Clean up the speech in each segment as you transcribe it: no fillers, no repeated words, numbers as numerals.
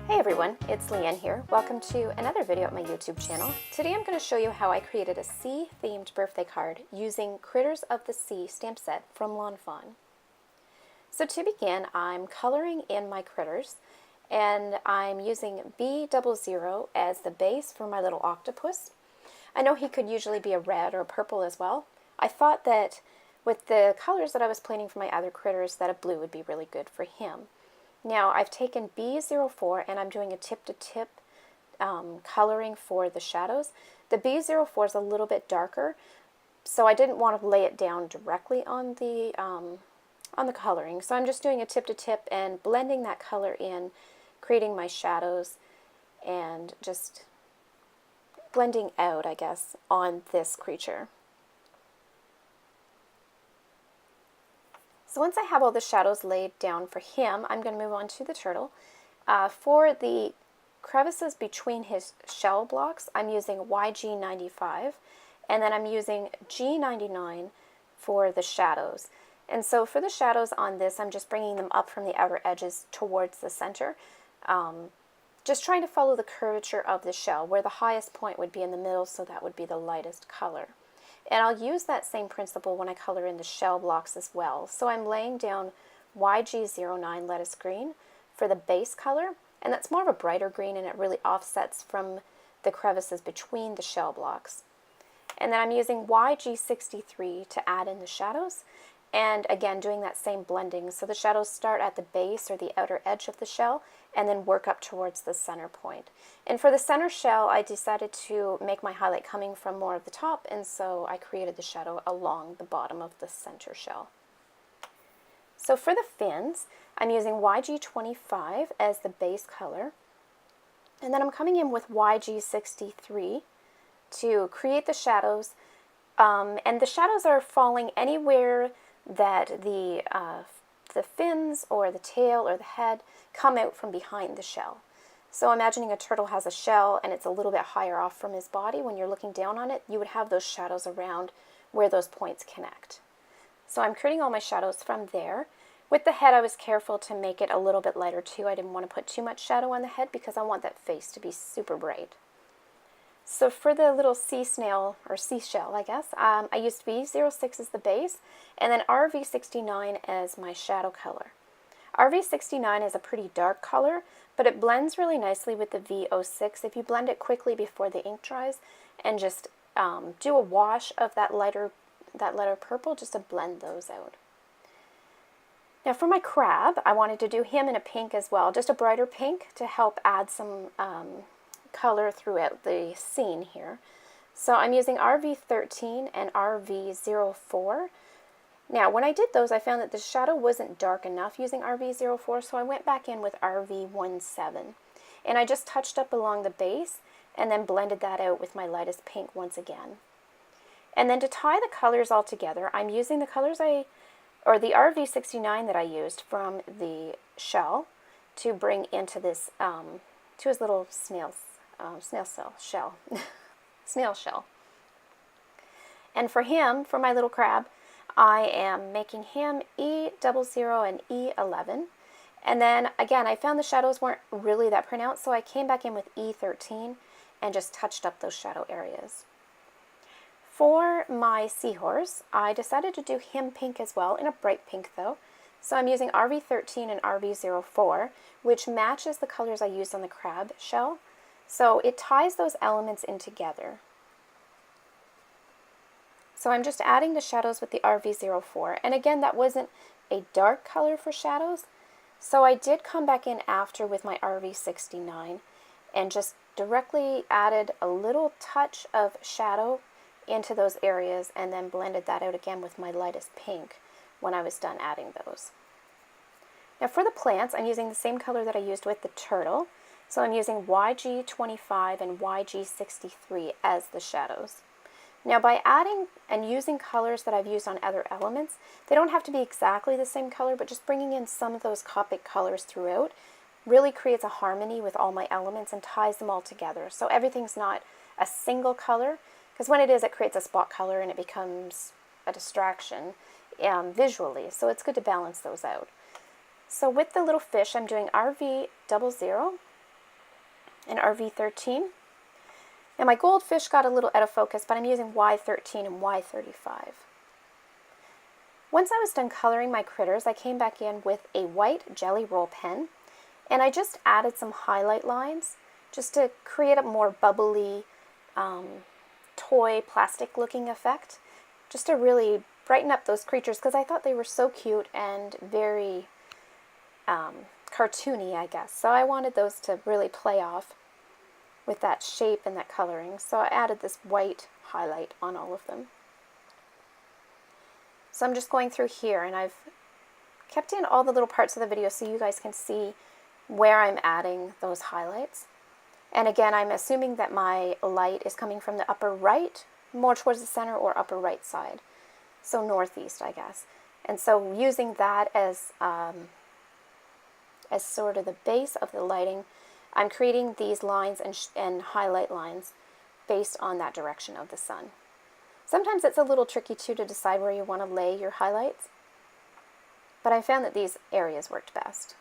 Hey everyone, it's Leanne here. Welcome to another video at my YouTube channel. Today I'm going to show you how I created a sea-themed birthday card using Critters of the Sea stamp set from Lawn Fawn. So to begin, I'm coloring in my critters, and I'm using B00 as the base for my little octopus. I know he could usually be a red or a purple as well. I thought that with the colors that I was planning for my other critters, that a blue would be really good for him. Now I've taken B04 and I'm doing a tip-to-tip coloring for the shadows. The B04 is a little bit darker, so I didn't want to lay it down directly on the coloring. So I'm just doing a tip-to-tip and blending that color in, creating my shadows, and just blending out, I guess, on this creature. So once I have all the shadows laid down for him, I'm going to move on to the turtle. For the crevices between his shell blocks, I'm using YG95, and then I'm using G99 for the shadows. And so for the shadows on this, I'm just bringing them up from the outer edges towards the center, just trying to follow the curvature of the shell, where the highest point would be in the middle, so that would be the lightest color. And I'll use that same principle when I color in the shell blocks as well. So I'm laying down YG09 lettuce green for the base color, and that's more of a brighter green, and it really offsets from the crevices between the shell blocks. And then I'm using YG63 to add in the shadows, and again doing that same blending. So the shadows start at the base or the outer edge of the shell and then work up towards the center point. And for the center shell, I decided to make my highlight coming from more of the top, and so I created the shadow along the bottom of the center shell. So for the fins, I'm using YG25 as the base color, and then I'm coming in with YG63 to create the shadows, and the shadows are falling anywhere that the fins or the tail or the head come out from behind the shell. So imagining a turtle has a shell and it's a little bit higher off from his body. When you're looking down on it, you would have those shadows around where those points connect. So I'm creating all my shadows from there. With the head, I was careful to make it a little bit lighter too. I didn't want to put too much shadow on the head because I want that face to be super bright. So for the little sea snail, or seashell, I guess, I used V06 as the base, and then RV69 as my shadow color. RV69 is a pretty dark color, but it blends really nicely with the V06 if you blend it quickly before the ink dries, and just do a wash of that lighter purple just to blend those out. Now for my crab, I wanted to do him in a pink as well, just a brighter pink to help add some color throughout the scene here. So I'm using RV13 and RV04. Now when I did those, I found that the shadow wasn't dark enough using RV04, so I went back in with RV17. And I just touched up along the base and then blended that out with my lightest pink once again. And then to tie the colors all together, I'm using the colors the RV69 that I used from the shell to bring into this, to his little snail shell. And for him, for my little crab, I am making him E00 and E11. And then again, I found the shadows weren't really that pronounced, so I came back in with E13 and just touched up those shadow areas. For my seahorse, I decided to do him pink as well, in a bright pink though. So I'm using RV13 and RV04, which matches the colors I used on the crab shell. So it ties those elements in together. So I'm just adding the shadows with the RV04. And again, that wasn't a dark color for shadows. So I did come back in after with my RV69 and just directly added a little touch of shadow into those areas and then blended that out again with my lightest pink when I was done adding those. Now for the plants, I'm using the same color that I used with the turtle. So I'm using YG25 and YG63 as the shadows. Now by adding and using colors that I've used on other elements, they don't have to be exactly the same color, but just bringing in some of those Copic colors throughout really creates a harmony with all my elements and ties them all together. So everything's not a single color, because when it is, it creates a spot color and it becomes a distraction visually. So it's good to balance those out. So with the little fish, I'm doing RV00 and RV13. Now my goldfish got a little out of focus, but I'm using Y13 and Y35. Once I was done coloring my critters, I came back in with a white Jelly Roll pen, and I just added some highlight lines just to create a more bubbly, toy plastic looking effect, just to really brighten up those creatures, because I thought they were so cute and very cartoony, I guess. So I wanted those to really play off with that shape and that coloring. So I added this white highlight on all of them. So I'm just going through here, and I've kept in all the little parts of the video so you guys can see where I'm adding those highlights. And again, I'm assuming that my light is coming from the upper right, more towards the center, or upper right side. So northeast, I guess. And so using that as sort of the base of the lighting, I'm creating these lines and highlight lines based on that direction of the sun. Sometimes it's a little tricky too to decide where you want to lay your highlights, but I found that these areas worked best.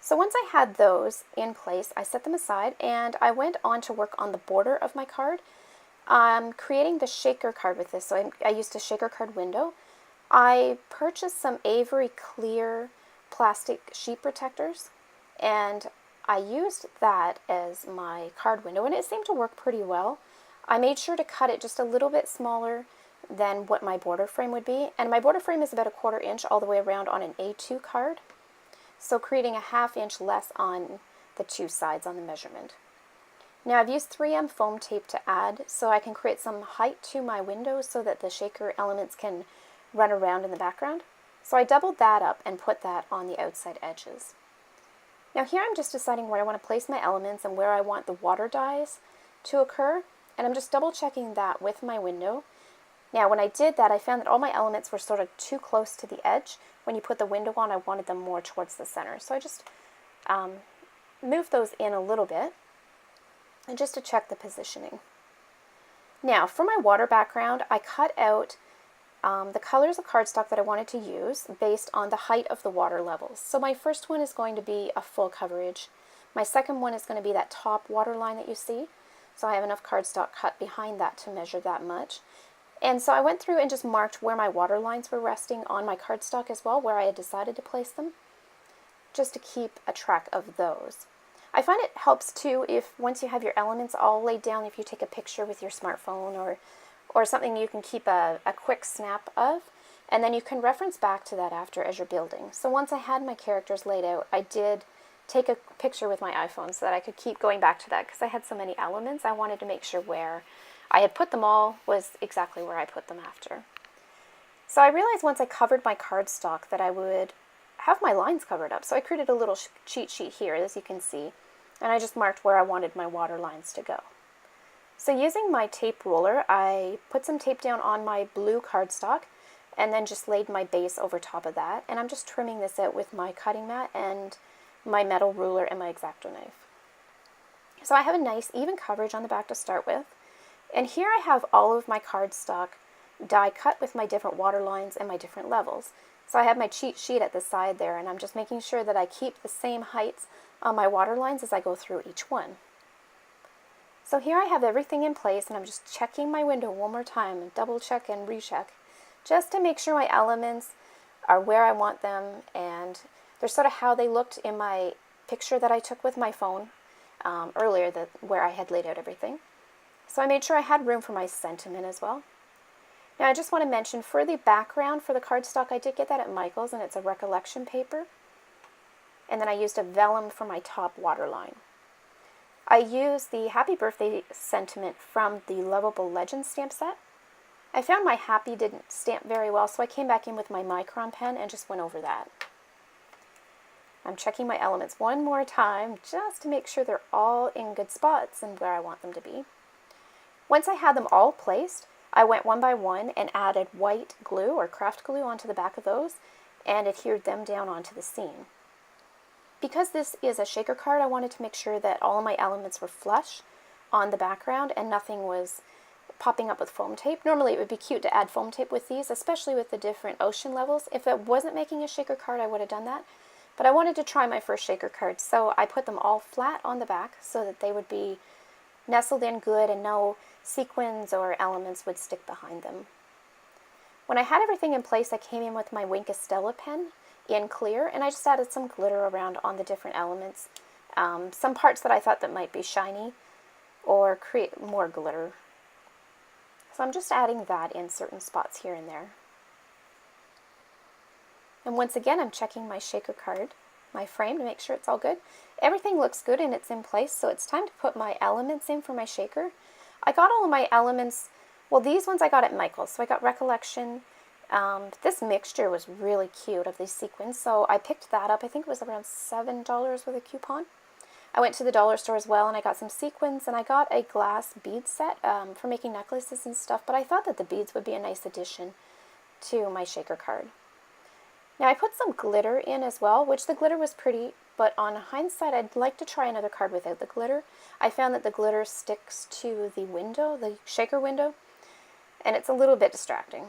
So once I had those in place, I set them aside and I went on to work on the border of my card. I'm creating the shaker card with this, so I used a shaker card window. I purchased some Avery clear plastic sheet protectors, and I used that as my card window, and it seemed to work pretty well. I made sure to cut it just a little bit smaller than what my border frame would be, and my border frame is about 1/4 inch all the way around on an A2 card, so creating a 1/2 inch less on the two sides on the measurement. Now I've used 3M foam tape to add so I can create some height to my window so that the shaker elements can run around in the background. So I doubled that up and put that on the outside edges. Now here I'm just deciding where I want to place my elements and where I want the water dyes to occur, and I'm just double checking that with my window. Now when I did that, I found that all my elements were sort of too close to the edge. When you put the window on, I wanted them more towards the center. So I just moved those in a little bit, and just to check the positioning. Now for my water background, I cut out the colors of cardstock that I wanted to use based on the height of the water levels. So my first one is going to be a full coverage. My second one is going to be that top water line that you see. So I have enough cardstock cut behind that to measure that much. And so I went through and just marked where my water lines were resting on my cardstock as well, where I had decided to place them, just to keep a track of those. I find it helps too if once you have your elements all laid down, if you take a picture with your smartphone or something you can keep a quick snap of, and then you can reference back to that after as you're building. So once I had my characters laid out, I did take a picture with my iPhone so that I could keep going back to that, because I had so many elements. I wanted to make sure where I had put them all was exactly where I put them after. So I realized once I covered my cardstock that I would have my lines covered up. So I created a little cheat sheet here, as you can see, and I just marked where I wanted my water lines to go. So using my tape ruler, I put some tape down on my blue cardstock and then just laid my base over top of that. And I'm just trimming this out with my cutting mat and my metal ruler and my X-Acto knife. So I have a nice even coverage on the back to start with. And here I have all of my cardstock die cut with my different water lines and my different levels. So I have my cheat sheet at the side there, and I'm just making sure that I keep the same heights on my water lines as I go through each one. So here I have everything in place, and I'm just checking my window one more time, and double check and recheck, just to make sure my elements are where I want them, and they're sort of how they looked in my picture that I took with my phone earlier, where I had laid out everything. So I made sure I had room for my sentiment as well. Now I just want to mention, for the background for the cardstock, I did get that at Michael's, and it's a recollection paper. And then I used a vellum for my top water line. I used the Happy Birthday sentiment from the Lovable Legends stamp set. I found my Happy didn't stamp very well, so I came back in with my micron pen and just went over that. I'm checking my elements one more time just to make sure they're all in good spots and where I want them to be. Once I had them all placed, I went one by one and added white glue or craft glue onto the back of those and adhered them down onto the seam. Because this is a shaker card, I wanted to make sure that all of my elements were flush on the background and nothing was popping up with foam tape. Normally it would be cute to add foam tape with these, especially with the different ocean levels. If it wasn't making a shaker card, I would have done that. But I wanted to try my first shaker cards, so I put them all flat on the back so that they would be nestled in good and no sequins or elements would stick behind them. When I had everything in place, I came in with my Wink Estella pen in clear, and I just added some glitter around on the different elements. Some parts that I thought that might be shiny or create more glitter. So I'm just adding that in certain spots here and there. And once again, I'm checking my shaker card, my frame, to make sure it's all good. Everything looks good and it's in place, so it's time to put my elements in for my shaker. I got all of my elements, well, these ones I got at Michael's, so I got Recollection. This mixture was really cute of these sequins, so I picked that up. I think it was around $7 with a coupon. I went to the dollar store as well, and I got some sequins, and I got a glass bead set for making necklaces and stuff, but I thought that the beads would be a nice addition to my shaker card. Now I put some glitter in as well, which the glitter was pretty, but on hindsight I'd like to try another card without the glitter. I found that the glitter sticks to the window, the shaker window, and it's a little bit distracting.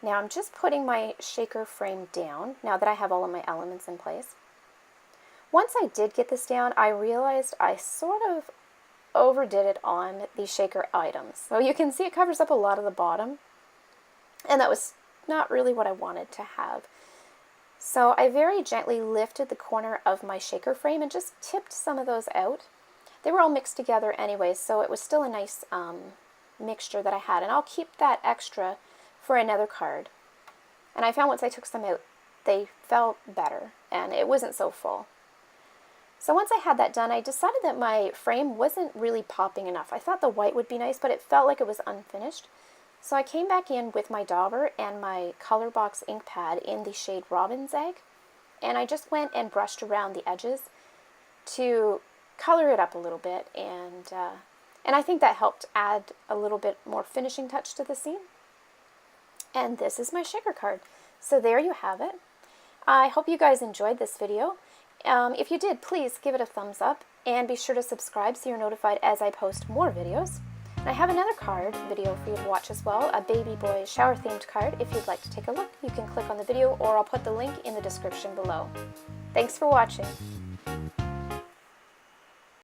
Now I'm just putting my shaker frame down, now that I have all of my elements in place. Once I did get this down, I realized I sort of overdid it on the shaker items. So you can see it covers up a lot of the bottom, and that was not really what I wanted to have. So I very gently lifted the corner of my shaker frame and just tipped some of those out. They were all mixed together anyway, so it was still a nice mixture that I had, and I'll keep that extra for another card. And I found once I took some out, they felt better, and it wasn't so full. So once I had that done, I decided that my frame wasn't really popping enough. I thought the white would be nice, but it felt like it was unfinished. So I came back in with my dauber and my color box ink pad in the shade Robin's Egg, and I just went and brushed around the edges to color it up a little bit, and I think that helped add a little bit more finishing touch to the scene. And this is my shaker card. So there you have it. I hope you guys enjoyed this video. If you did, please give it a thumbs up and be sure to subscribe so you're notified as I post more videos. And I have another card video for you to watch as well, a baby boy shower themed card. If you'd like to take a look, you can click on the video or I'll put the link in the description below. Thanks for watching.